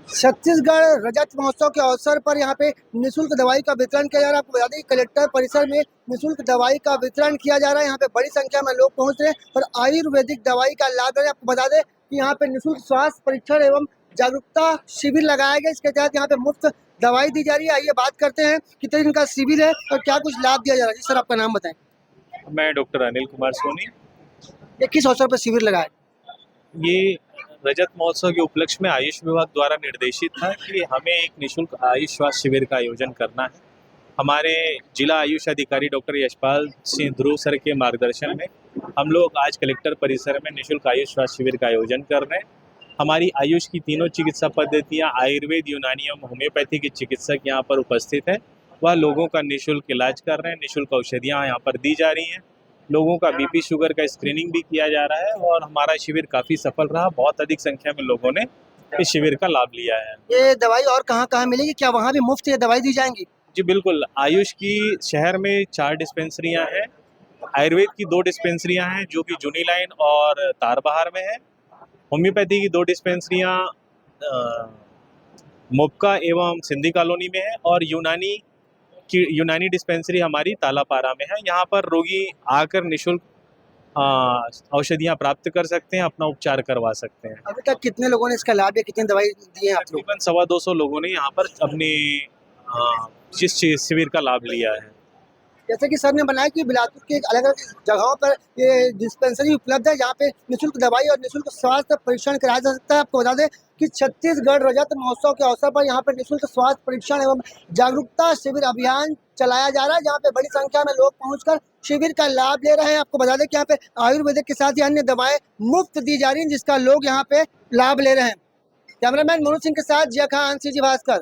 छत्तीसगढ़ रजत महोत्सव के अवसर पर यहाँ पे निःशुल्क दवाई का वितरण किया जा रहा है। आपको बता दें कि कलेक्टर परिसर में निःशुल्क दवाई का वितरण किया जा रहा है। यहाँ पे बड़ी संख्या में लोग पहुंच रहे हैं और आयुर्वेदिक दवाई का लाभ ले रहे हैं। आपको बता दें कि यहाँ पे निःशुल्क स्वास्थ्य परीक्षण एवं जागरूकता शिविर लगाया गया। इसके तहत यहाँ पे मुफ्त दवाई दी जा रही है। आइए बात करते हैं कितने दिन का शिविर है और क्या कुछ लाभ दिया जा रहा है। जी सर, आपका नाम बताएं। मैं डॉक्टर अनिल कुमार सोनी। ये किस अवसर पर शिविर लगाया? ये रजत महोत्सव के उपलक्ष्य में आयुष विभाग द्वारा निर्देशित था कि हमें एक निःशुल्क आयुष स्वास्थ्य शिविर का आयोजन करना है। हमारे जिला आयुष अधिकारी डॉक्टर यशपाल सिंह ध्रुव सर के मार्गदर्शन में हम लोग आज कलेक्टर परिसर में निःशुल्क आयुष स्वास्थ्य शिविर का आयोजन कर रहे हैं। हमारी आयुष की तीनों चिकित्सा पद्धतियाँ आयुर्वेद, यूनानी एवं होम्योपैथी के चिकित्सक यहाँ पर उपस्थित हैं। वह लोगों का निःशुल्क इलाज कर रहे हैं। निःशुल्क औषधियाँ यहाँ पर दी जा रही हैं। लोगों का बीपी शुगर का स्क्रीनिंग भी किया जा रहा है और हमारा शिविर काफ़ी सफल रहा। बहुत अधिक संख्या में लोगों ने इस शिविर का लाभ लिया है। ये दवाई और कहाँ मिलेगी? क्या वहाँ भी मुफ्त ये दवाई दी जाएंगी? जी बिल्कुल, आयुष की शहर में 4 डिस्पेंसरियाँ हैं। आयुर्वेद की 2 डिस्पेंसरियाँ हैं जो कि जूनी लाइन और तारबहार में है। होम्योपैथी की 2 डिस्पेंसरियाँ मोपका एवं सिंधी कॉलोनी में है और यूनानी डिस्पेंसरी हमारी तालापारा में है। यहाँ पर रोगी आकर निःशुल्क औषधियाँ प्राप्त कर सकते हैं, अपना उपचार करवा सकते हैं। अभी तक कितने लोगों ने इसका लाभ या कितनी दवाई दी है आप लोग? तकरीबन 250 लोगों ने यहाँ पर अपने जिस शिविर का लाभ लिया है। जैसे कि सर ने बनाया कि बिलासपुर के अलग अलग जगहों पर ये डिस्पेंसरी उपलब्ध है जहाँ पे निःशुल्क दवाई और निःशुल्क स्वास्थ्य परीक्षण कराया जा सकता है। आपको बता दें कि छत्तीसगढ़ रजत महोत्सव के अवसर पर यहाँ पर निःशुल्क स्वास्थ्य परीक्षण एवं जागरूकता शिविर अभियान चलाया जा रहा है, जहाँ पे बड़ी संख्या में लोग पहुंचकर शिविर का लाभ ले रहे हैं। आपको बता दें कि यहाँ पे आयुर्वेदिक के साथ ही अन्य दवाएं मुफ्त दी जा रही हैं, जिसका लोग यहाँ पे लाभ ले रहे हैं। कैमरामैन मनोज सिंह के साथ जिया खान, CG भास्कर।